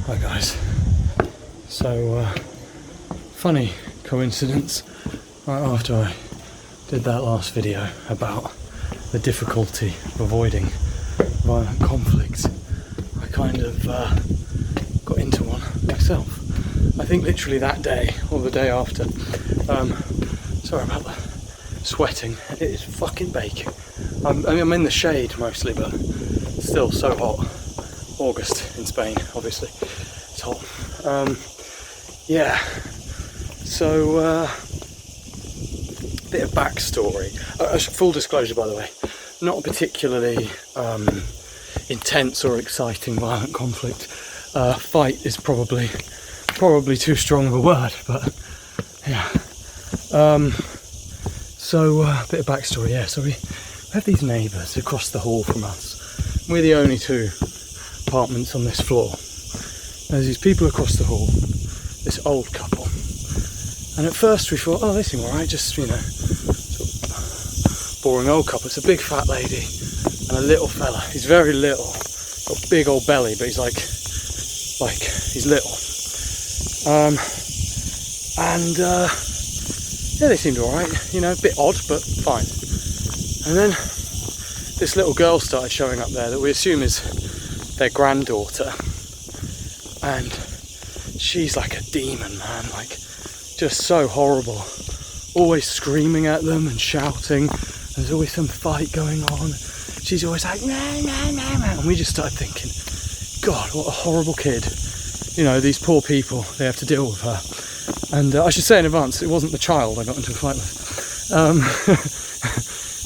Hi guys. So, funny coincidence, right after I did that last video about the difficulty of avoiding violent conflicts, I kind of got into one myself. I think literally that day, or the day after. Sorry about the sweating, it is fucking baking. I'm in the shade mostly, but still so hot. August in Spain, obviously. It's hot. Yeah. So, bit of backstory. Full disclosure, by the way, not a particularly intense or exciting violent conflict. Fight is probably too strong of a word, but yeah. So, bit of backstory. Yeah. So we have these neighbours across the hall from us. We're the only two apartments on this floor. There's these people across the hall, this old couple, and at first we thought, oh, they seem alright, just, you know, sort of boring old couple. It's a big fat lady and a little fella. He's very little, got a big old belly, but he's like he's little. Yeah, they seemed alright, you know, a bit odd, but fine. And then this little girl started showing up there that we assume is their granddaughter, and she's like a demon, man, like just so horrible, always screaming at them and shouting. There's always some fight going on. She's always like nah, nah, nah, nah. And we just started thinking, God, what a horrible kid, you know, these poor people, they have to deal with her. And I should say in advance, it wasn't the child I got into a fight with.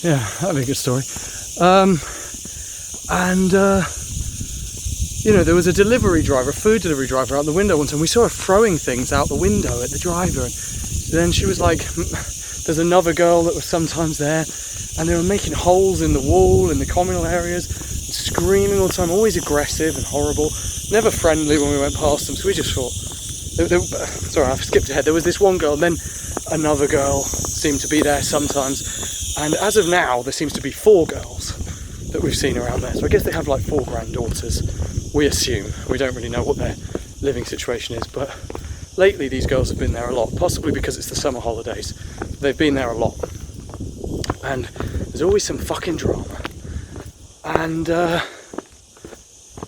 Yeah, that'd be a good story. You know, there was a delivery driver, a food delivery driver out the window once, and we saw her throwing things out the window at the driver. And then she was like, there's another girl that was sometimes there, and they were making holes in the wall in the communal areas, and screaming all the time, always aggressive and horrible, never friendly when we went past them. So we just thought, sorry, I've skipped ahead. There was this one girl, and then another girl seemed to be there sometimes, and as of now, there seems to be 4 girls that we've seen around there. So I guess they have like 4 granddaughters. We assume. We don't really know what their living situation is, but lately these girls have been there a lot, possibly because it's the summer holidays. They've been there a lot, and there's always some fucking drama. And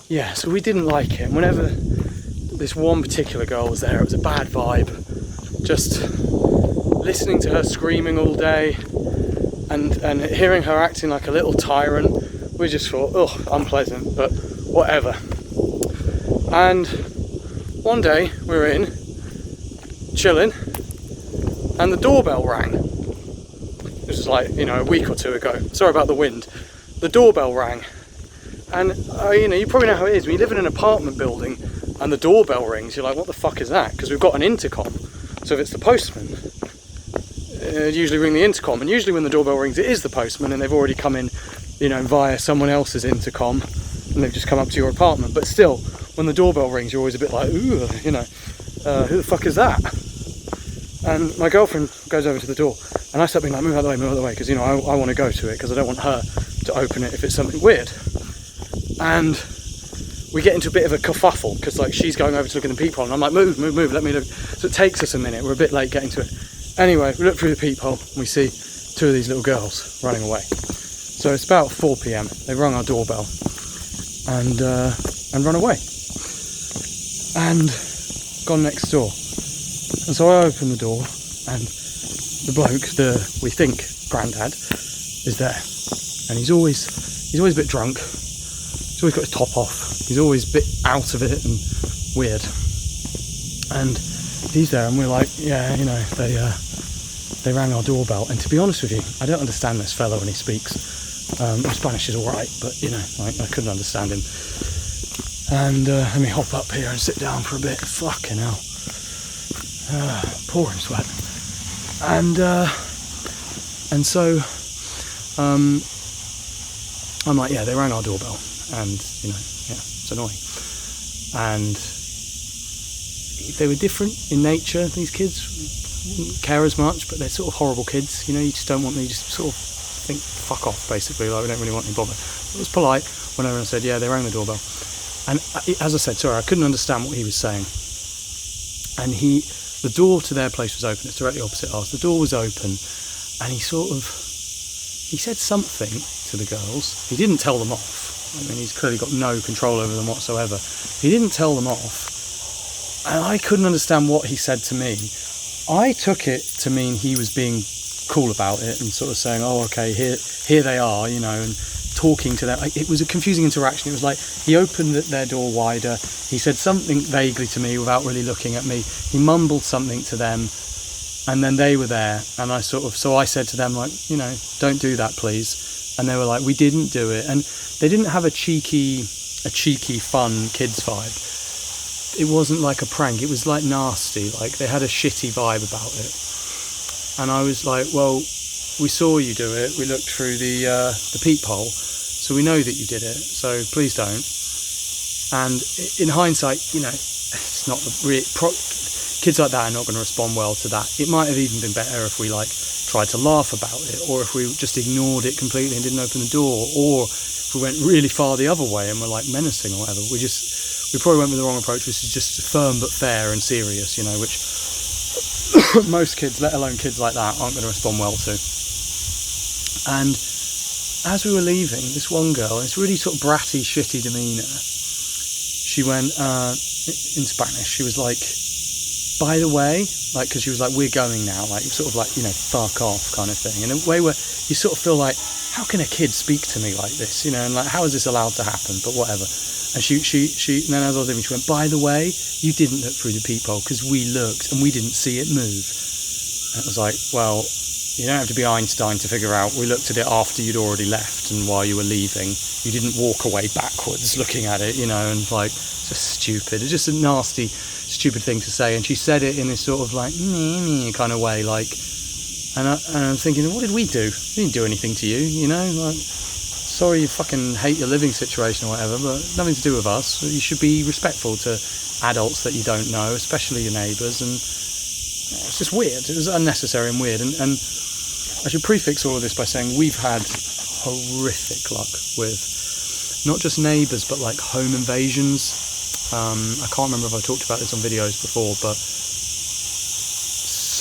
yeah, so we didn't like it. And whenever this one particular girl was there, it was a bad vibe. Just listening to her screaming all day and hearing her acting like a little tyrant, we just thought, oh, unpleasant, but whatever. And one day we were in, chilling, and the doorbell rang. This was like, you know, a week or 2 ago. Sorry about the wind. The doorbell rang. And, you know, you probably know how it is. When you live in an apartment building and the doorbell rings, you're like, what the fuck is that? Because we've got an intercom. So if it's the postman, usually ring the intercom. And usually when the doorbell rings, it is the postman, and they've already come in, you know, via someone else's intercom, and they've just come up to your apartment. But still, when the doorbell rings, you're always a bit like, ooh, you know, who the fuck is that? And my girlfriend goes over to the door, and I start being like, move out of the way, because, you know, I want to go to it, because I don't want her to open it if it's something weird. And we get into a bit of a kerfuffle, because, like, she's going over to look in the peephole, and I'm like, move, let me look. So it takes us a minute, we're a bit late getting to it. Anyway, we look through the peephole, and we see 2 of these little girls running away. So it's about 4 PM, they've rung our doorbell, and run away, and gone next door. And so I open the door, and the bloke, we think granddad, is there, and he's always a bit drunk. He's always got his top off. He's always a bit out of it and weird. And he's there, and we're like, yeah, you know, they rang our doorbell. And to be honest with you, I don't understand this fellow when he speaks. My Spanish is alright, but, you know, I couldn't understand him. And let me hop up here and sit down for a bit. Fucking hell. Pouring sweat. And so I'm like, yeah, they rang our doorbell, and, you know, yeah, it's annoying. And they were different in nature. These kids wouldn't care as much, but they're sort of horrible kids, you know. You just don't want them, you just sort of think, fuck off, basically, like, we don't really want any bother. It was polite whenever I said, yeah, they rang the doorbell. And as I said, sorry, I couldn't understand what he was saying. And the door to their place was open. It's directly opposite ours. The door was open, and he said something to the girls. He didn't tell them off. I mean, he's clearly got no control over them whatsoever. He didn't tell them off, and I couldn't understand what he said to me. I took it to mean he was being cool about it and sort of saying, oh, okay, here they are, you know, and talking to them. It was a confusing interaction. It was like he opened their door wider. He said something vaguely to me without really looking at me. He mumbled something to them, and then they were there, and I said to them, like, you know, don't do that, please. And they were like, we didn't do it. And they didn't have a cheeky, fun kids vibe. It wasn't like a prank. It was like nasty. Like they had a shitty vibe about it. And I was like, well, we saw you do it. We looked through the peephole, so we know that you did it. So please don't. And in hindsight, you know, it's not kids like that are not going to respond well to that. It might have even been better if we like tried to laugh about it, or if we just ignored it completely and didn't open the door, or if we went really far the other way and were like menacing or whatever. We probably went with the wrong approach, which is just firm but fair and serious, you know, which most kids, let alone kids like that, aren't going to respond well to. And as we were leaving, this one girl, this really sort of bratty, shitty demeanour, she went, in Spanish, she was like, by the way, like, because she was like, we're going now, like, sort of like, you know, fuck off kind of thing. In a way where you sort of feel like, how can a kid speak to me like this, you know, and like, how is this allowed to happen, but whatever. And she and then as I was leaving, she went, by the way, you didn't look through the peephole because we looked and we didn't see it move. And it was like, well, you don't have to be Einstein to figure out we looked at it after you'd already left and while you were leaving. You didn't walk away backwards looking at it, you know, and like, just stupid. It's just a nasty, stupid thing to say. And she said it in this sort of like, kind of way, like, and I'm thinking, what did we do? We didn't do anything to you, you know, like, sorry you fucking hate your living situation or whatever, but nothing to do with us. You should be respectful to adults that you don't know, especially your neighbours, and it's just weird. It was unnecessary and weird. And I should prefix all of this by saying we've had horrific luck with not just neighbours, but like home invasions. I can't remember if I talked about this on videos before, but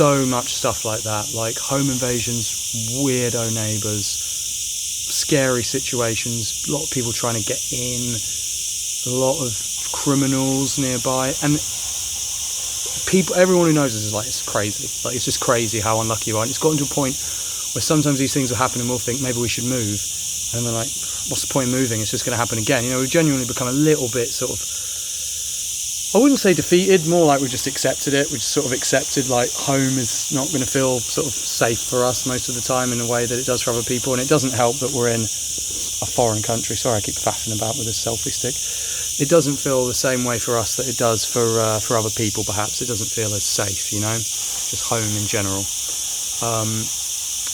so much stuff like that, like home invasions, weirdo neighbours, scary situations, a lot of people trying to get in, a lot of criminals nearby, and everyone who knows this is like, it's crazy, like it's just crazy how unlucky you are. And it's gotten to a point where sometimes these things will happen and we'll think maybe we should move, and we're like, what's the point of moving, it's just going to happen again, you know. We've genuinely become a little bit sort of, I wouldn't say defeated, more like we just accepted it. We just sort of accepted like home is not going to feel sort of safe for us most of the time in a way that it does for other people. And it doesn't help that we're in a foreign country. Sorry, I keep faffing about with this selfie stick. It doesn't feel the same way for us that it does for other people, perhaps. It doesn't feel as safe, you know, just home in general.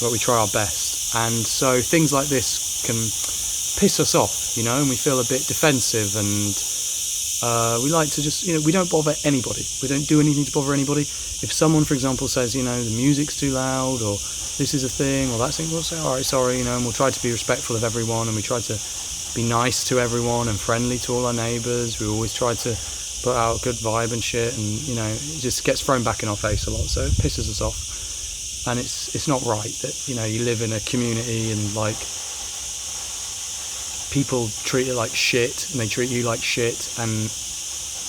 But we try our best. And so things like this can piss us off, you know, and we feel a bit defensive, and we like to just, you know, we don't bother anybody. We don't do anything to bother anybody. If someone, for example, says, you know, the music's too loud, or this is a thing, or that thing, we'll say, all right, sorry, you know, and we'll try to be respectful of everyone, and we try to be nice to everyone and friendly to all our neighbours. We always try to put out a good vibe and shit, and, you know, it just gets thrown back in our face a lot, so it pisses us off. And it's not right that, you know, you live in a community and, like, people treat it like shit and they treat you like shit, and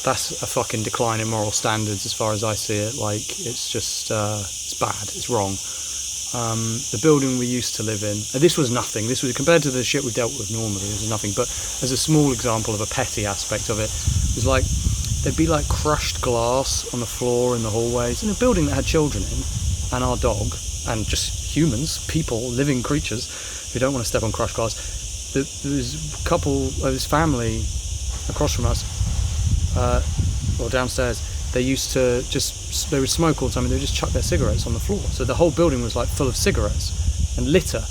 that's a fucking decline in moral standards as far as I see it. Like, it's just it's bad, it's wrong. The building we used to live in, this was nothing, this was compared to the shit we dealt with normally, this was nothing, but as a small example of a petty aspect of it, it was like there'd be like crushed glass on the floor in the hallways in a building that had children in, and our dog, and just humans, people, living creatures who don't want to step on crushed glass. There was a couple of this family across from us, or downstairs. They used to they would smoke all the time, and they would just chuck their cigarettes on the floor. So the whole building was like full of cigarettes and litter.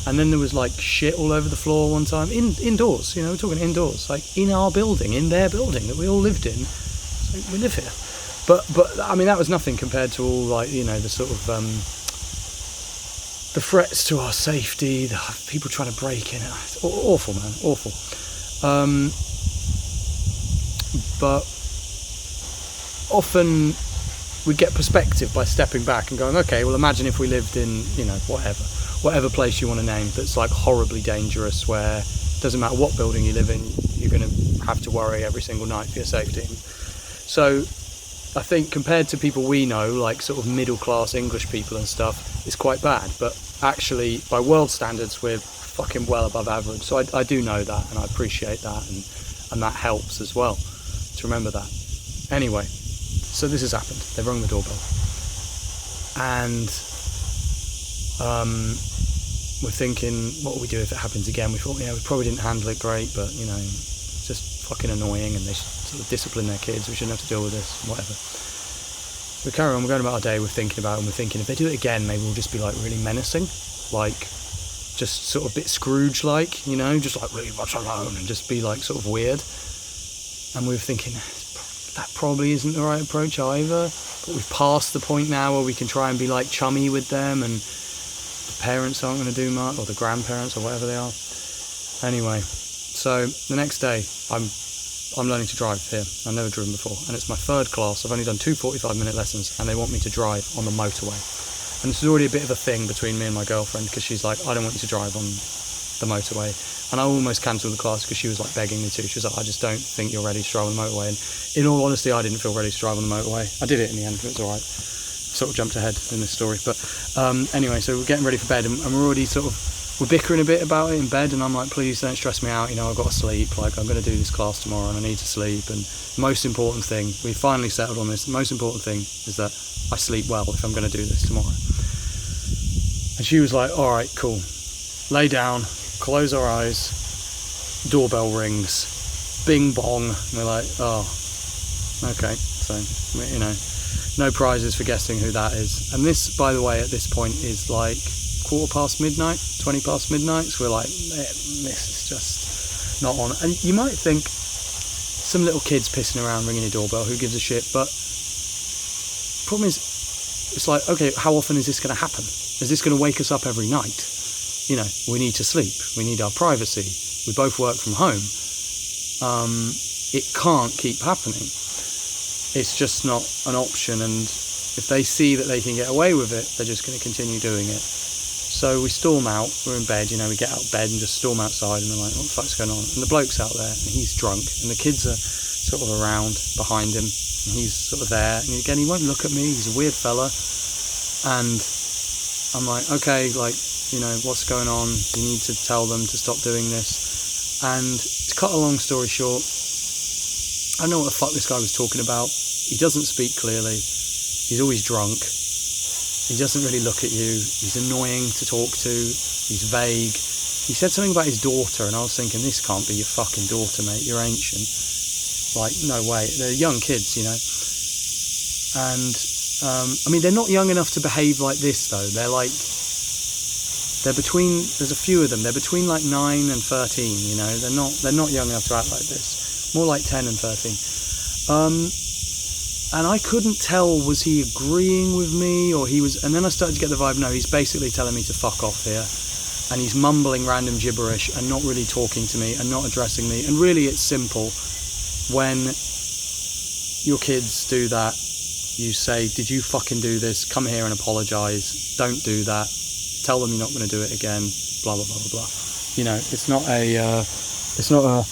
And then there was like shit all over the floor one time, indoors, you know, we're talking indoors, like in our building, in their building that we all lived in. So we live here. But I mean, that was nothing compared to all, like, you know, the sort of the threats to our safety, the people trying to break in. It's awful, man, awful. but often we get perspective by stepping back and going, okay, well, imagine if we lived in, you know, whatever place you want to name that's like horribly dangerous, where it doesn't matter what building you live in, you're going to have to worry every single night for your safety. So I think compared to people we know, like sort of middle class English people and stuff, it's quite bad, but actually by world standards we're fucking well above average. So I do know that, and I appreciate that, and that helps as well to remember that. Anyway, so this has happened. They've rung the doorbell, and we're thinking, what will we do if it happens again? We thought, yeah, we probably didn't handle it great, but you know, it's just fucking annoying, and they should sort of discipline their kids. We shouldn't have to deal with this, whatever. We carry on, we're going about our day, we're thinking about it, and we're thinking, if they do it again, maybe we'll just be like really menacing, like just sort of a bit Scrooge-like, you know, just like leave us alone, and just be like sort of weird. And we were thinking, that probably isn't the right approach either, but we've passed the point now where we can try and be like chummy with them, and the parents aren't going to do much, or the grandparents, or whatever they are. Anyway, so the next day I'm learning to drive here. I've never driven before, and it's my third class. I've only done 2 45-minute lessons, and they want me to drive on the motorway. And this is already a bit of a thing between me and my girlfriend, because she's like, I don't want you to drive on the motorway. And I almost cancelled the class because she was like begging me to. She was like, I just don't think you're ready to drive on the motorway. And in all honesty, I didn't feel ready to drive on the motorway. I did it in the end, but it was alright. Sort of jumped ahead in this story. But anyway, so we're getting ready for bed, and we're already we're bickering a bit about it in bed, and I'm like, please don't stress me out, you know, I've got to sleep, like I'm going to do this class tomorrow and I need to sleep. And the most important thing, we finally settled on this, the most important thing is that I sleep well if I'm going to do this tomorrow. And she was like, alright, cool, lay down, close our eyes, doorbell rings, bing bong, and we're like, oh, okay, so, you know, no prizes for guessing who that is. And this, by the way, at this point is like 20 past midnight, so we're like, this is just not on. And you might think, some little kids pissing around ringing your doorbell, who gives a shit? But the problem is, it's like, okay, how often is this going to happen? Is this going to wake us up every night? You know, we need to sleep, we need our privacy, we both work from home. It can't keep happening. It's just not an option, and if they see that they can get away with it, they're just going to continue doing it. So we storm out, we're in bed, you know, we get out of bed and just storm outside, and they're like, what the fuck's going on? And the bloke's out there, and he's drunk, and the kids are sort of around behind him, and he's sort of there, and again, he won't look at me, he's a weird fella. And I'm like, okay, like, you know, what's going on? You need to tell them to stop doing this. And to cut a long story short, I don't know what the fuck this guy was talking about. He doesn't speak clearly, he's always drunk. He doesn't really look at you. He's annoying to talk to. He's vague. He said something about his daughter, and I was thinking, this can't be your fucking daughter, mate. You're ancient. Like, no way. They're young kids, you know. And, I mean, they're not young enough to behave like this, though. They're between, there's a few of them. They're between like 9 and 13, you know. They're not young enough to act like this. More like 10 and 13. And I couldn't tell, was he agreeing with me, or he was, and then I started to get the vibe, no, he's basically telling me to fuck off here, and he's mumbling random gibberish and not really talking to me and not addressing me. And really, it's simple. When your kids do that, you say, did you fucking do this? Come here and apologise. Don't do that. Tell them you're not going to do it again. Blah blah blah blah blah. You know, it's not a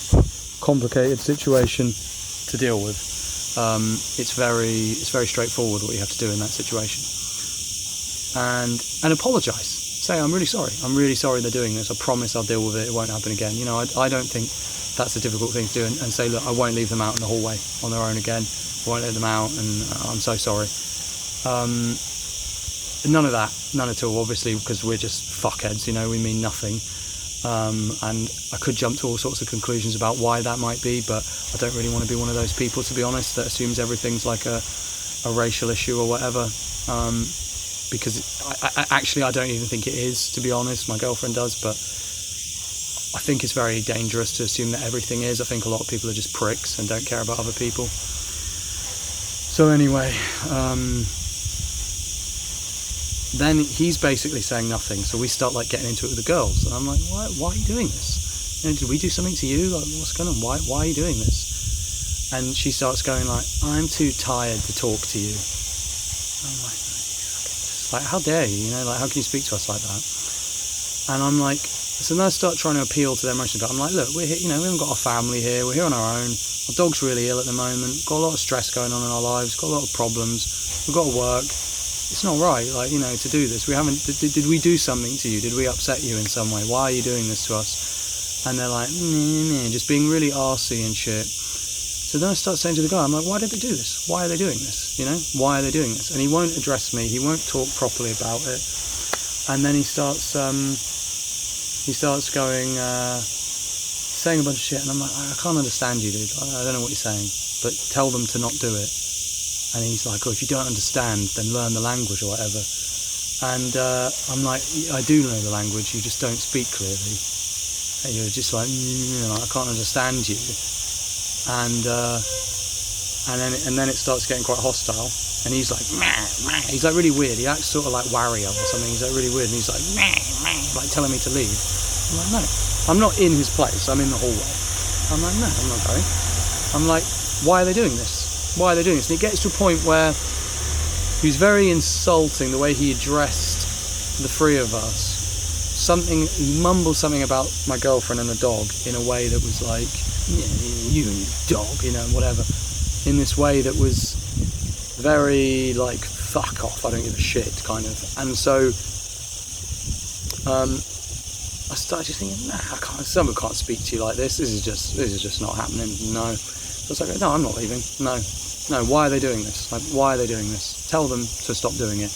complicated situation to deal with. It's very straightforward what you have to do in that situation. And apologise. Say, I'm really sorry they're doing this. I promise I'll deal with it. It won't happen again. You know, I don't think that's a difficult thing to do. And say, look, I won't leave them out in the hallway on their own again. I won't let them out, and I'm so sorry. None of that, none at all, obviously, because we're just fuckheads, you know, we mean nothing. And I could jump to all sorts of conclusions about why that might be, but I don't really want to be one of those people, to be honest, that assumes everything's like a racial issue or whatever. Because I don't even think it is, to be honest. My girlfriend does, but I think it's very dangerous to assume that everything is. I think a lot of people are just pricks and don't care about other people. So anyway, then he's basically saying nothing, so we start like getting into it with the girls, and I'm like, why are you doing this? You know, did we do something to you? Like, what's going on? Why are you doing this? And she starts going like, I'm too tired to talk to you. I'm like, just like, how dare you, like, how can you speak to us like that? And I'm like, so then I start trying to appeal to their emotions, but I'm like, look, we're here, we haven't got our family here, we're here on our own, our dog's really ill at the moment, got a lot of stress going on in our lives, got a lot of problems, we've got to work, it's not right, like, to do this. We haven't, did we do something to you? Did we upset you in some way? Why are you doing this to us? And they're like, just being really arsey and shit. So then I start saying to the guy, I'm like, why did they do this? Why are they doing this? Why are they doing this? And he won't address me. He won't talk properly about it. And then he starts going, saying a bunch of shit. And I'm like, I can't understand you, dude. I don't know what you're saying, but tell them to not do it. And he's like, oh, if you don't understand, then learn the language or whatever. And I'm like, I do know the language. You just don't speak clearly. And you're just like, I can't understand you. And then it starts getting quite hostile, and he's like, he's like really weird. He acts sort of like Wario or something. He's like really weird, and he's like telling me to leave. I'm like, no, I'm not in his place. I'm in the hallway. I'm like, no, I'm not going. I'm like, why are they doing this? Why are they doing this? And it gets to a point where he's very insulting the way he addressed the three of us. He mumbled something about my girlfriend and the dog in a way that was like, you and your dog, whatever, in this way that was very like, fuck off, I don't give a shit, kind of. And so I started just thinking, someone can't speak to you like this. This is just not happening. No. So I was like, no, I'm not leaving. No, why are they doing this? Like, why are they doing this? Tell them to stop doing it.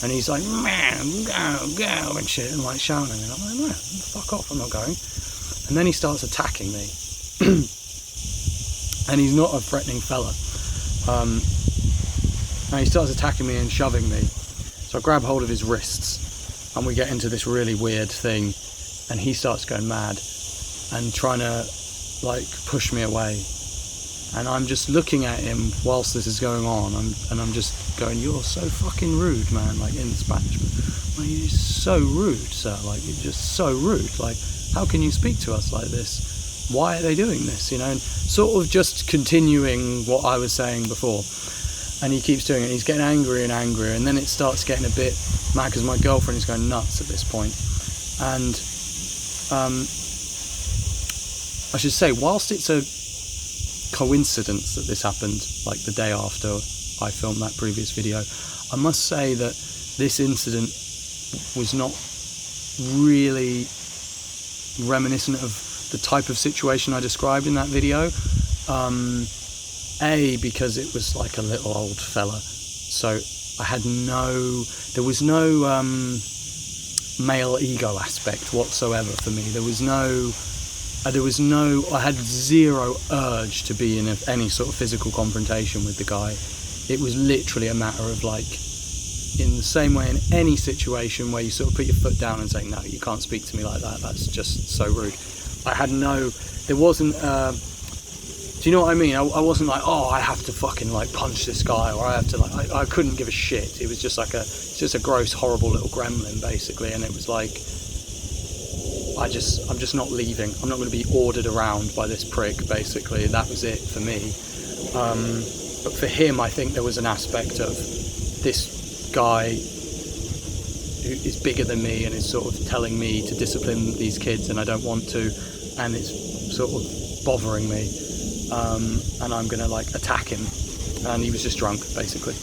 And he's like, man, go, and shit, and like shouting. And I'm like, no, fuck off, I'm not going. And then he starts attacking me. And he's not a threatening fella. And he starts attacking me and shoving me. So I grab hold of his wrists, and we get into this really weird thing. And he starts going mad and trying to like push me away. And I'm just looking at him whilst this is going on, and I'm just going, you're so fucking rude, man, like in Spanish. Like, you're so rude, sir, like, you're just so rude. Like, how can you speak to us like this? Why are they doing this, and sort of just continuing what I was saying before. And he keeps doing it, he's getting angrier and angrier, and then it starts getting a bit mad, because my girlfriend is going nuts at this point. And I should say, whilst it's a coincidence that this happened like the day after I filmed that previous video, I must say that this incident was not really reminiscent of the type of situation I described in that video. Because it was like a little old fella, so there was no male ego aspect whatsoever for me. I had zero urge to be in any sort of physical confrontation with the guy. It was literally a matter of like, in the same way in any situation where you sort of put your foot down and say, no, you can't speak to me like that, that's just so rude. There wasn't, do you know what I mean? I wasn't like, oh, I have to fucking like punch this guy, or I have to like, I couldn't give a shit. It was just like a gross, horrible little gremlin basically, and it was like, I'm just not leaving. I'm not going to be ordered around by this prick, basically. That was it for me. But for him, I think there was an aspect of this guy who is bigger than me and is sort of telling me to discipline these kids, and I don't want to, and it's sort of bothering me. And I'm going to like attack him. And he was just drunk, basically.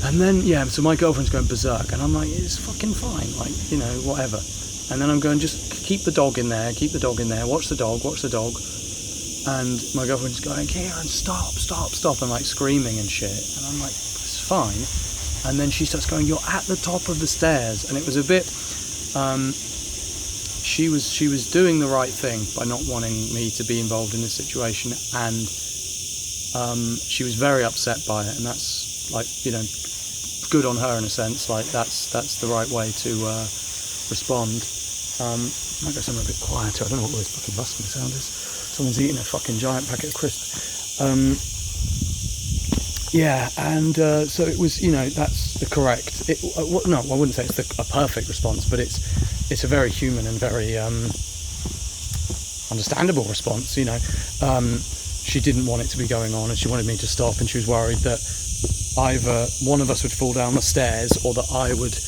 And then, so my girlfriend's going berserk, and I'm like, it's fucking fine, like, whatever. And then I'm going, just keep the dog in there, watch the dog. And my girlfriend's going, Kieran, stop, and like screaming and shit. And I'm like, it's fine. And then she starts going, you're at the top of the stairs. And it was a bit, she was doing the right thing by not wanting me to be involved in this situation. And she was very upset by it. And that's like, good on her in a sense. Like that's the right way to respond. I might go somewhere a bit quieter. I don't know what all this fucking rustling sound is. Someone's eating a fucking giant packet of crisps. So it was, that's the correct. No, I wouldn't say it's a perfect response, but it's a very human and very understandable response. she didn't want it to be going on, and she wanted me to stop, and she was worried that either one of us would fall down the stairs or that I would,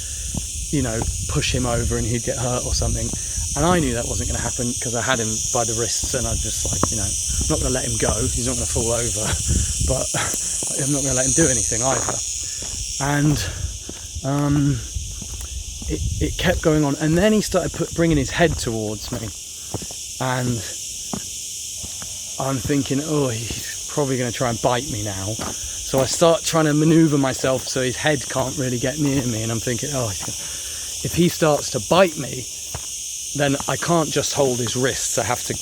you know, push him over and he'd get hurt or something. And I knew that wasn't going to happen because I had him by the wrists, and I just like, you know, I'm not going to let him go, he's not going to fall over, but I'm not going to let him do anything either. And it kept going on, and then he started bringing his head towards me, and I'm thinking, oh, he's probably going to try and bite me now. So I start trying to maneuver myself so his head can't really get near me, and I'm thinking, oh, if he starts to bite me, then I can't just hold his wrists, I have to,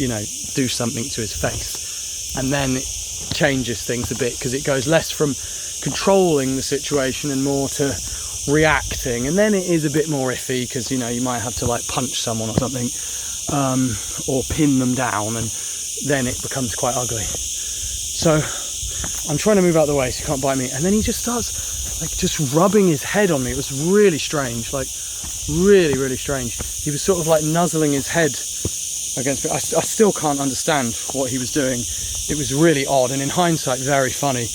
you know, do something to his face. And then it changes things a bit, because it goes less from controlling the situation and more to reacting, and then it is a bit more iffy, because, you know, you might have to like punch someone or something, or pin them down, and then it becomes quite ugly. So I'm trying to move out of the way so he can't bite me, and then he just starts like just rubbing his head on me. It was really strange, like really strange. He was sort of like nuzzling his head against me. I still can't understand what he was doing. It was really odd, and in hindsight very funny.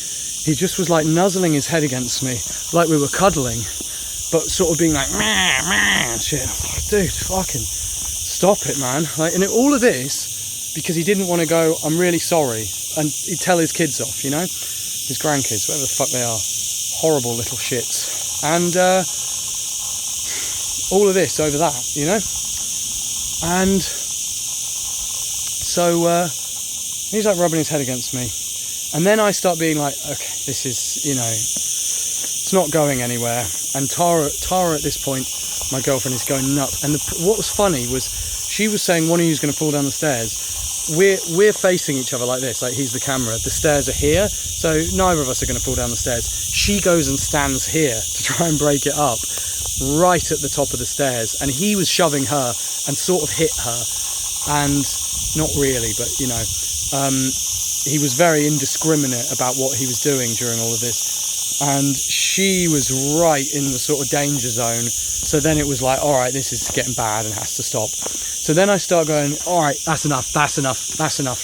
He just was like nuzzling his head against me like we were cuddling, but sort of being like meh, meh, and shit. Like, dude, fucking stop it, man. Like, and all of this because he didn't want to go, I'm really sorry, and he'd tell his kids off, you know, his grandkids, whatever the fuck they are, horrible little shits. And all of this over that, you know. And so he's like rubbing his head against me, and then I start being like, okay, this is, you know, it's not going anywhere. And Tara at this point, my girlfriend, is going nuts. And what was funny was she was saying one of you's going to fall down the stairs. We're facing each other like this, like he's the camera, the stairs are here, so neither of us are going to fall down the stairs. She goes and stands here to try and break it up, right at the top of the stairs, and he was shoving her and sort of hit her, and not really, but you know, he was very indiscriminate about what he was doing during all of this, and she was right in the sort of danger zone. So then it was like, all right, this is getting bad and has to stop. So then I start going, all right, that's enough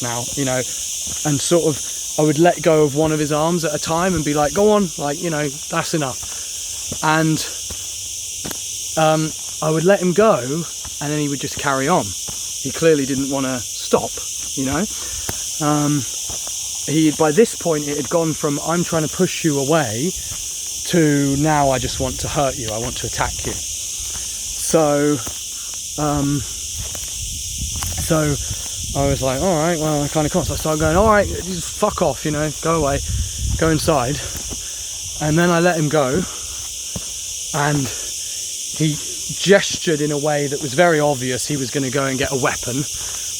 now, you know, and sort of I would let go of one of his arms at a time and be like, go on, like, you know, that's enough. And I would let him go, and then he would just carry on. He clearly didn't want to stop, you know. By this point, it had gone from I'm trying to push you away to now I just want to hurt you, I want to attack you. So I was like, all right, well, I kind of can't. So I started going, all right, just fuck off, you know, go away, go inside. And then I let him go, and he gestured in a way that was very obvious he was going to go and get a weapon.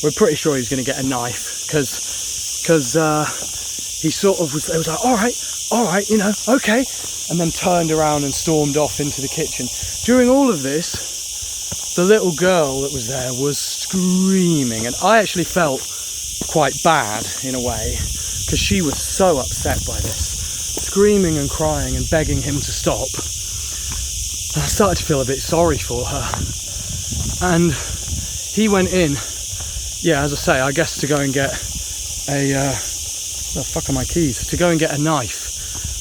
We're pretty sure he was going to get a knife, because he sort of was like, all right, you know, okay, and then turned around and stormed off into the kitchen. During all of this, the little girl that was there was screaming, and I actually felt quite bad in a way, because she was so upset by this, screaming and crying and begging him to stop. And I started to feel a bit sorry for her. And he went in, yeah, as I say, I guess to go and get a where the fuck are my keys? To go and get a knife.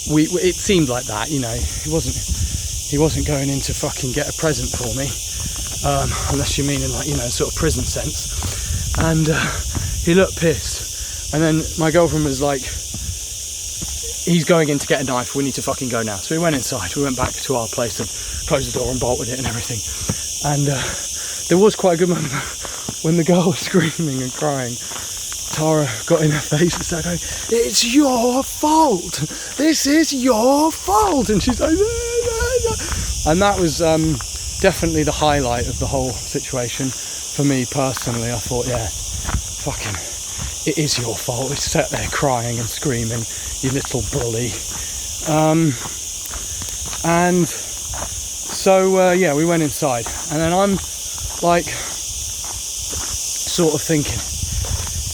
It seemed like that, you know. He wasn't going in to fucking get a present for me. Unless you mean in, like, you know, sort of prison sense. And he looked pissed, and then my girlfriend was like, he's going in to get a knife, we need to fucking go now. So we went inside, we went back to our place and closed the door and bolted it and everything. And there was quite a good moment when the girl was screaming and crying. Tara got in her face and started going, it's your fault, this is your fault. And she's like, and that was definitely the highlight of the whole situation for me personally. I thought, yeah, fucking, it is your fault. It's sat there crying and screaming, you little bully. And so yeah, we went inside, and then I'm like sort of thinking,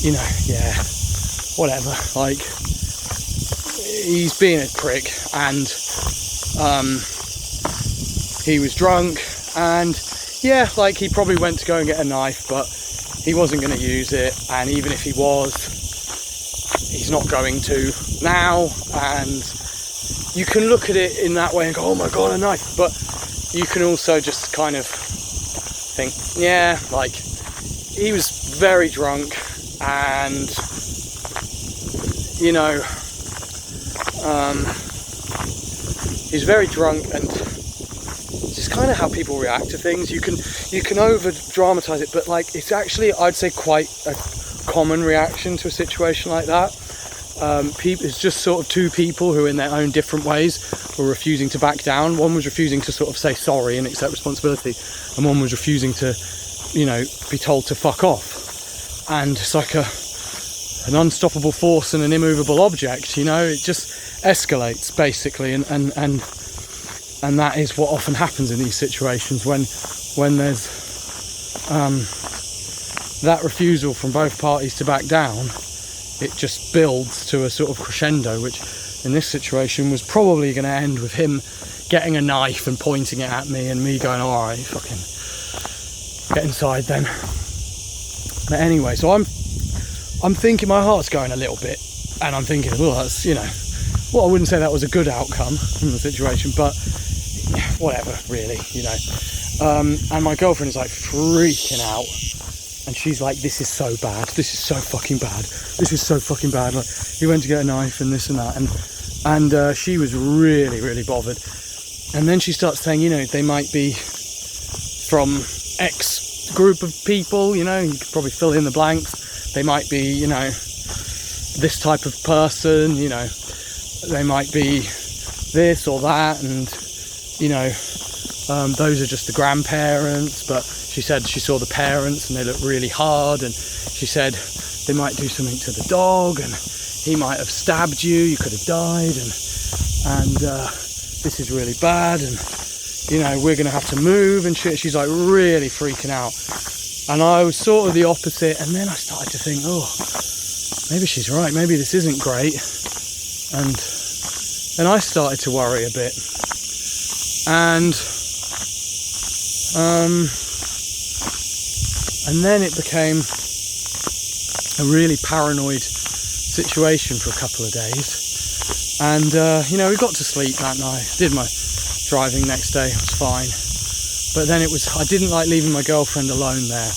you know, yeah, whatever, like, he's being a prick, and he was drunk, and yeah, like, he probably went to go and get a knife, but he wasn't going to use it, and even if he was, he's not going to now, and you can look at it in that way and go, oh my god, a knife, but you can also just kind of think, yeah, like, he was very drunk, and you know, he's very drunk, and just kind of how people react to things. You can over dramatize it, but like, it's actually, I'd say, quite a common reaction to a situation like that. It's just sort of two people who, in their own different ways, were refusing to back down. One was refusing to sort of say sorry and accept responsibility, and one was refusing to, you know, be told to fuck off. And it's like an unstoppable force and an immovable object, you know. It just escalates, basically, and that is what often happens in these situations when there's that refusal from both parties to back down. It just builds to a sort of crescendo, which in this situation was probably going to end with him getting a knife and pointing it at me, and me going, all right, fucking get inside then. But anyway, so I'm thinking, my heart's going a little bit, and I'm thinking, well, that's, you know, well, I wouldn't say that was a good outcome from the situation, but whatever, really, you know. And my girlfriend is like freaking out, and she's like, this is so bad, this is so fucking bad, this is so fucking bad. Like, he went to get a knife and this and that, and she was really, really bothered. And then she starts saying, you know, they might be from X group of people, you know, you could probably fill in the blanks. They might be, you know, this type of person, you know, they might be this or that, and, you know, those are just the grandparents. But she said she saw the parents and they looked really hard, and she said they might do something to the dog, and he might have stabbed you, you could have died, and this is really bad, and, you know, we're going to have to move and shit. She's like really freaking out. And I was sort of the opposite, and then I started to think, oh, maybe she's right, maybe this isn't great. And then I started to worry a bit. And then it became a really paranoid situation for a couple of days. And, you know, we got to sleep that night, did my driving next day, it was fine. But then I didn't like leaving my girlfriend alone there.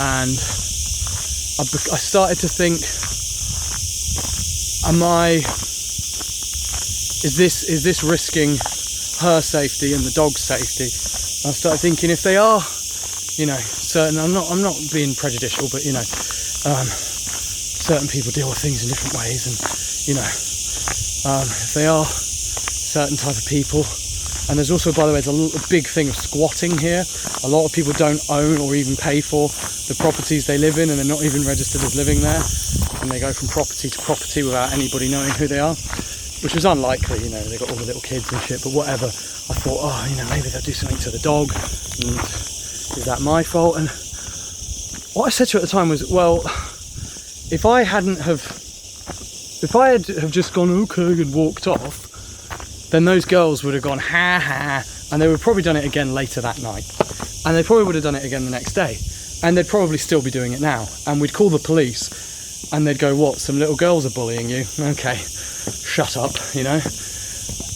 And I started to think, is this risking her safety and the dog's safety? And I started thinking, if they are, you know, certain, I'm not being prejudicial, but, you know, certain people deal with things in different ways, and, you know, if they are certain type of people. And there's also, by the way, there's a big thing of squatting here. A lot of people don't own or even pay for the properties they live in, and they're not even registered as living there. And they go from property to property without anybody knowing who they are, which was unlikely, you know, they got all the little kids and shit, but whatever. I thought, oh, you know, maybe they'll do something to the dog, and is that my fault? And what I said to her at the time was, well, if I had just gone, okay, and walked off, then those girls would have gone, ha ha, and they would have probably done it again later that night. And they probably would have done it again the next day. And they'd probably still be doing it now. And we'd call the police, and they'd go, what, some little girls are bullying you? Okay, shut up, you know?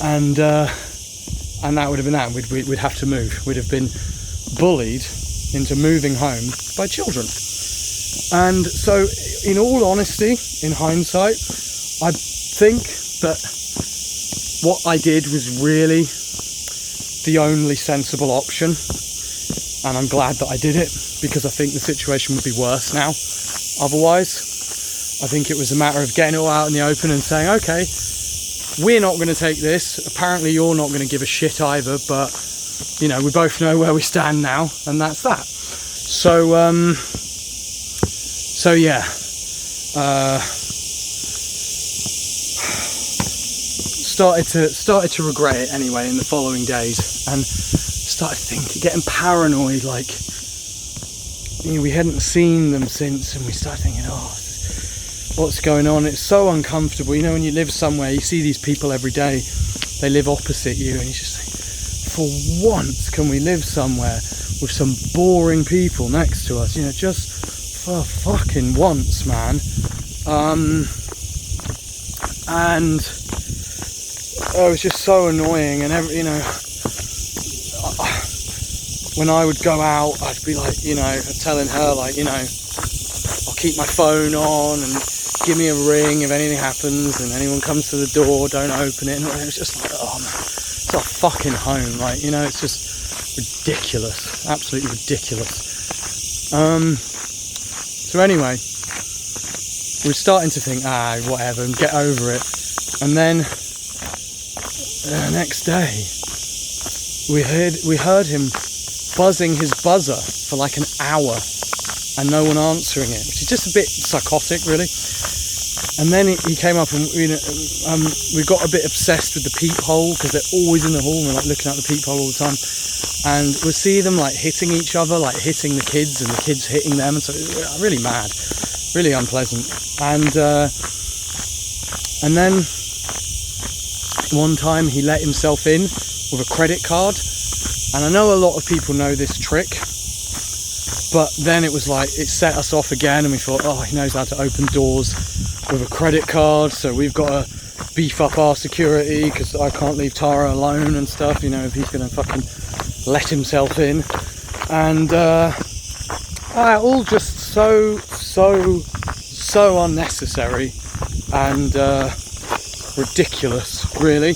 And that would have been that. We'd have to move. We'd have been bullied into moving home by children. And so, in all honesty, in hindsight, I think that what I did was really the only sensible option, and I'm glad that I did it, because I think the situation would be worse now otherwise. I think it was a matter of getting it all out in the open and saying, okay, we're not going to take this, apparently you're not going to give a shit either, but, you know, we both know where we stand now, and that's that. So yeah, started to regret it anyway in the following days, and started thinking, getting paranoid, like, you know, we hadn't seen them since, and we started thinking, oh, what's going on? It's so uncomfortable, you know, when you live somewhere, you see these people every day, they live opposite you, and you just think, for once can we live somewhere with some boring people next to us, you know, just for fucking once, man. and it was just so annoying. And you know, when I would go out, I'd be like, you know, telling her like, you know, I'll keep my phone on and give me a ring if anything happens, and anyone comes to the door, don't open it. And it was just like, oh man, it's our fucking home, like, you know, it's just ridiculous, absolutely ridiculous. So anyway, we're starting to think, whatever, and get over it. And then the next day, we heard him buzzing his buzzer for like an hour, and no one answering it, which is just a bit psychotic, really. And then he came up, and we got a bit obsessed with the peephole, because they're always in the hall, and we're like looking out the peephole all the time, and we'll see them like hitting each other, like hitting the kids, and the kids hitting them, and so it was really mad, really unpleasant. And then one time he let himself in with a credit card, and I know a lot of people know this trick, but then it was like, it set us off again, and we thought, oh, he knows how to open doors with a credit card, so we've got to beef up our security, because I can't leave Tara alone and stuff, you know, if he's going to fucking let himself in. And all just so unnecessary and ridiculous, really.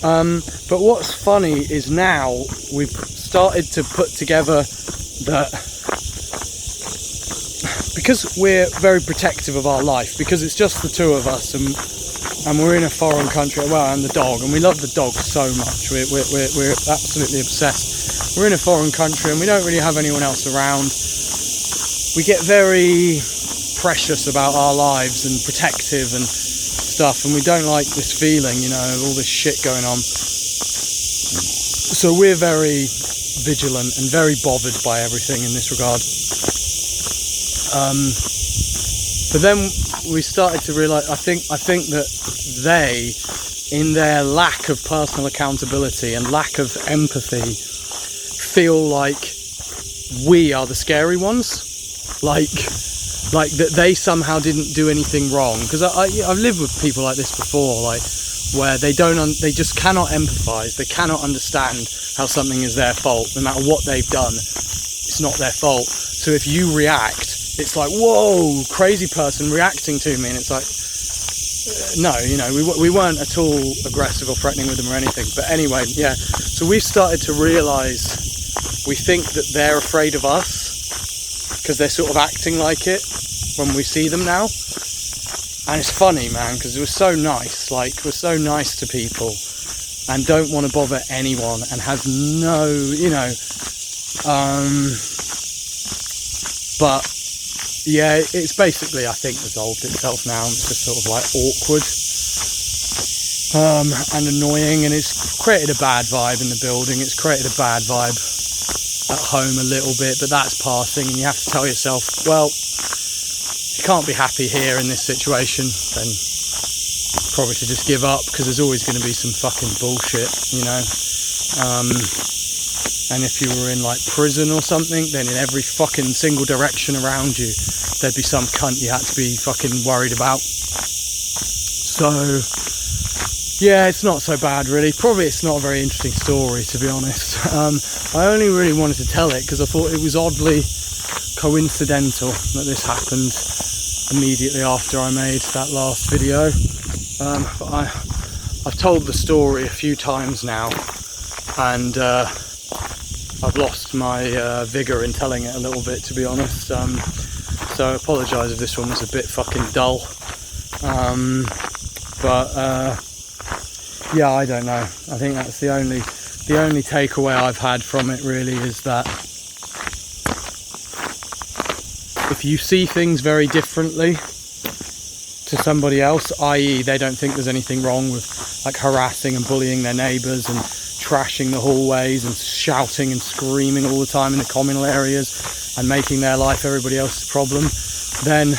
But what's funny is now we've started to put together that, because we're very protective of our life, because it's just the two of us, and we're in a foreign country, well, and the dog, and we love the dog so much, we're absolutely obsessed. We're in a foreign country and we don't really have anyone else around. We get very precious about our lives and protective and stuff, and we don't like this feeling, you know, of all this shit going on. So we're very vigilant and very bothered by everything in this regard. But then we started to realise, I think that they, in their lack of personal accountability and lack of empathy, feel like we are the scary ones, like that they somehow didn't do anything wrong. Because I've lived with people like this before, like where they just cannot empathise, they cannot understand how something is their fault, no matter what they've done. It's not their fault. So if you react, it's like, whoa, crazy person reacting to me, and it's like, no, you know, we weren't at all aggressive or threatening with them or anything. But anyway, yeah, so we've started to realise, we think that they're afraid of us because they're sort of acting like it when we see them now. And it's funny, man, because we're so nice, like, we're so nice to people and don't want to bother anyone and have no, you know, but yeah, it's basically, I think, resolved itself now. It's just sort of like awkward and annoying, and it's created a bad vibe in the building. It's created a bad vibe at home a little bit, but that's passing, and you have to tell yourself, well, if you can't be happy here in this situation, then probably should just give up, because there's always going to be some fucking bullshit, you know. And if you were in like prison or something, then in every fucking single direction around you, there'd be some cunt you had to be fucking worried about. So yeah, it's not so bad really. Probably it's not a very interesting story, to be honest. I only really wanted to tell it because I thought it was oddly coincidental that this happened immediately after I made that last video. But I've told the story a few times now, and I've lost my vigour in telling it a little bit, to be honest. So I apologise if this one was a bit fucking dull. But yeah, I don't know. I think that's the only takeaway I've had from it really, is that if you see things very differently to somebody else, i.e. they don't think there's anything wrong with like harassing and bullying their neighbours and trashing the hallways and shouting and screaming all the time in the communal areas and making their life everybody else's problem, then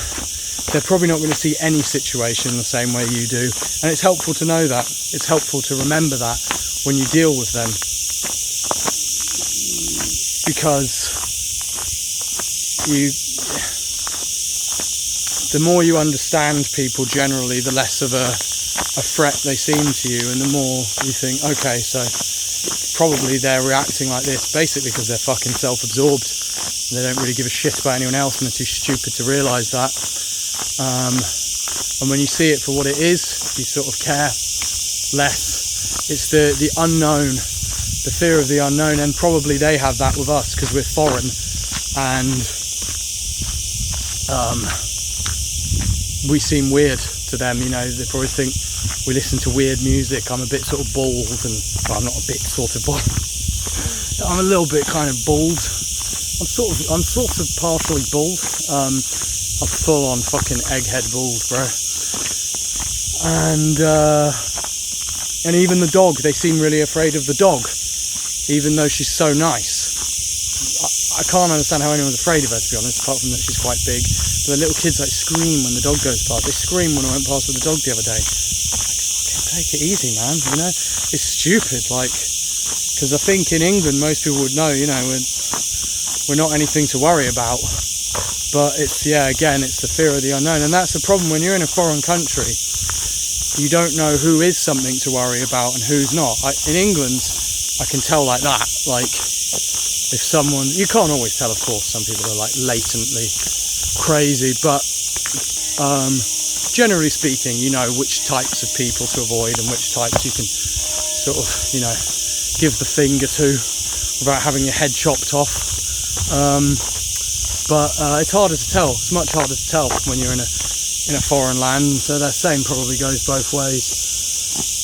they're probably not going to see any situation the same way you do. And it's helpful to know that. It's helpful to remember that when you deal with them, because the more you understand people generally, the less of a a threat they seem to you, and the more you think, okay, so probably they're reacting like this basically because they're fucking self-absorbed. They don't really give a shit about anyone else, and they're too stupid to realise that. And when you see it for what it is, you sort of care less. It's the unknown, the fear of the unknown, and probably they have that with us because we're foreign, and we seem weird to them. You know, they probably think we listen to weird music. I'm a bit sort of bald, and well, I'm not a bit sort of bald. I'm a little bit kind of bald. I'm sort of partially bald. I'm full on fucking egghead bald, bro. And even the dog, they seem really afraid of the dog, even though she's so nice. I can't understand how anyone's afraid of her, to be honest, apart from that she's quite big. But the little kids like scream when the dog goes past. They scream when I went past with the dog the other day. Like, take it easy, man. You know, it's stupid. Like, because I think in England most people would know. You know, we're not anything to worry about. But it's again, it's the fear of the unknown, and that's the problem when you're in a foreign country. You don't know who is something to worry about and who's not. In England, I can tell like that. Like, if someone, you can't always tell, of course. Some people are like latently crazy, but generally speaking, you know which types of people to avoid and which types you can sort of, you know, give the finger to without having your head chopped off. But it's harder to tell. It's much harder to tell when you're in a foreign land. So that same probably goes both ways.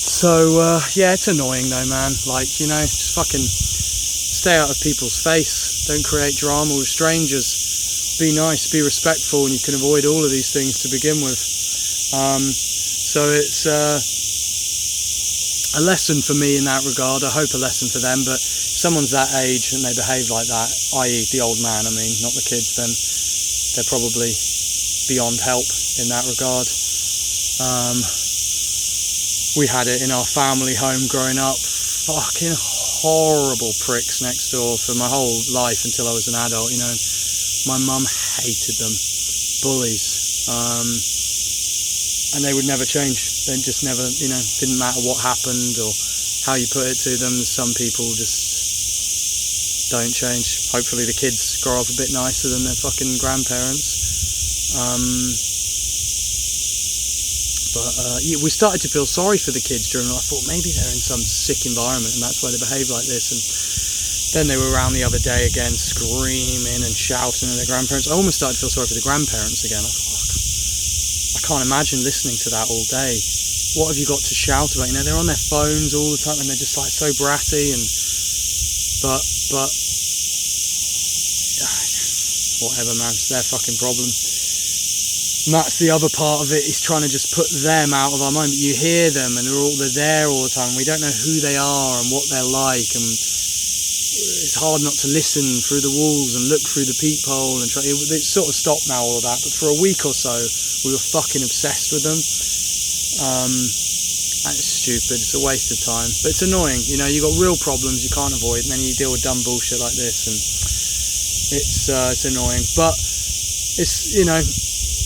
So yeah, it's annoying though, man. Like, you know, just fucking stay out of people's face. Don't create drama with strangers. Be nice, be respectful, and you can avoid all of these things to begin with. So it's a lesson for me in that regard. I hope a lesson for them. But if someone's that age and they behave like that, i.e. the old man, I mean, not the kids, then they're probably beyond help in that regard. We had it in our family home growing up. Fucking horrible pricks next door for my whole life until I was an adult, you know. My mum hated them, bullies, and they would never change. They just never, you know, didn't matter what happened or how you put it to them. Some people just don't change. Hopefully the kids grow up a bit nicer than their fucking grandparents. But we started to feel sorry for the kids during. I thought maybe they're in some sick environment and that's why they behave like this. And then they were around the other day again, screaming and shouting at their grandparents. I almost started to feel sorry for the grandparents again. I thought, I can't imagine listening to that all day. What have you got to shout about? You know, they're on their phones all the time and they're just like so bratty. And but whatever, man. It's their fucking problem. And that's the other part of it, is trying to just put them out of our mind. But you hear them and they're there all the time. We don't know who they are and what they're like, and it's hard not to listen through the walls and look through the peephole and try. It's sort of stopped now, all of that. But for a week or so, we were fucking obsessed with them. That's stupid. It's a waste of time. But it's annoying. You know, you got real problems you can't avoid, and then you deal with dumb bullshit like this, and it's annoying. But it's, you know,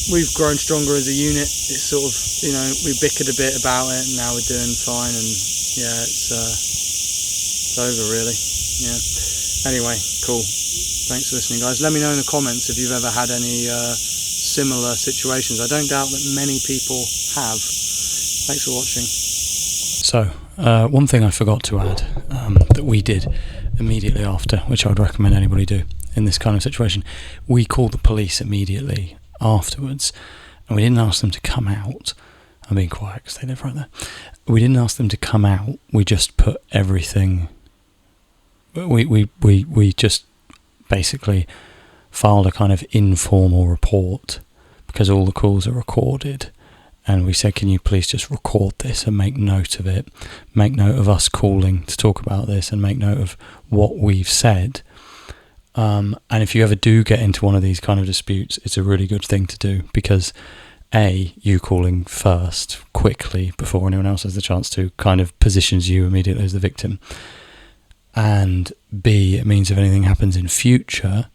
we've grown stronger as a unit. It's sort of, you know, we bickered a bit about it and now we're doing fine, and yeah, it's over really. Yeah. Anyway, cool. Thanks for listening, guys. Let me know in the comments if you've ever had any similar situations. I don't doubt that many people have. Thanks for watching. So, one thing I forgot to add that we did immediately after, which I would recommend anybody do in this kind of situation, we called the police immediately afterwards, and we didn't ask them to come out. I'm being quiet because they live right there. We didn't ask them to come out. We just put everything. We just basically filed a kind of informal report because all the calls are recorded, and we said, can you please just record this and make note of it, make note of us calling to talk about this, and make note of what we've said. And if you ever do get into one of these kind of disputes, it's a really good thing to do, because A, you calling first quickly before anyone else has the chance to kind of positions you immediately as the victim, and B, it means if anything happens in future,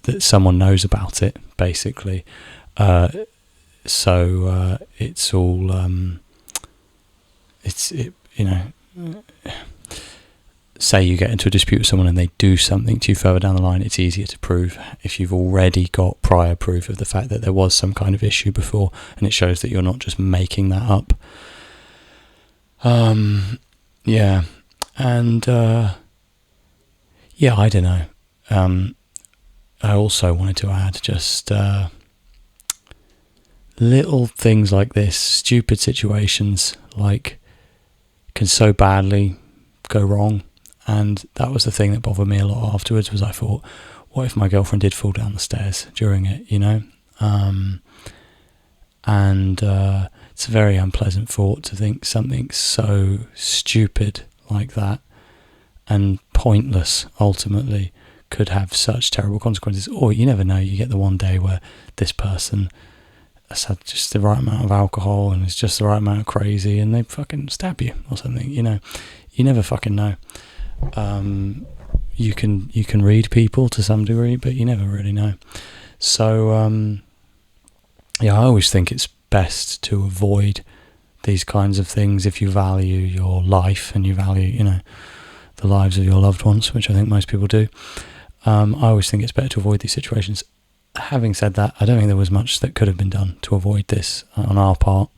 that someone knows about it, basically. So it's all say you get into a dispute with someone and they do something to you further down the line, it's easier to prove if you've already got prior proof of the fact that there was some kind of issue before, and it shows that you're not just making that up. Yeah, and I don't know. I also wanted to add just little things like this, stupid situations, like, can so badly go wrong. And that was the thing that bothered me a lot afterwards, was I thought, what if my girlfriend did fall down the stairs during it, it's a very unpleasant thought to think something so stupid like that and pointless ultimately could have such terrible consequences. Or you never know, you get the one day where this person has had just the right amount of alcohol and is just the right amount of crazy and they fucking stab you or something, you never fucking know. You can read people to some degree, but you never really know. So I always think it's best to avoid these kinds of things if you value your life and you value the lives of your loved ones, which I think most people do. I always think it's better to avoid these situations. Having said that, I don't think there was much that could have been done to avoid this on our part.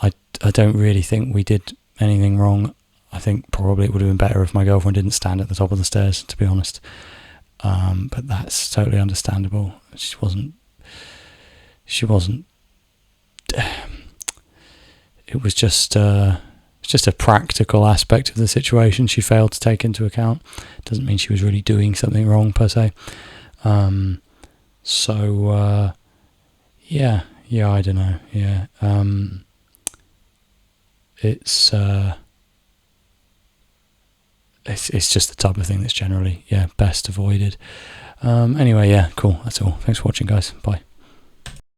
I don't really think we did anything wrong. I think probably it would have been better if my girlfriend didn't stand at the top of the stairs, to be honest. But that's totally understandable. She wasn't. It was just a practical aspect of the situation she failed to take into account. Doesn't mean she was really doing something wrong per se. I don't know. Yeah. It's just the type of thing that's generally, best avoided. Anyway, cool. That's all. Thanks for watching, guys. Bye.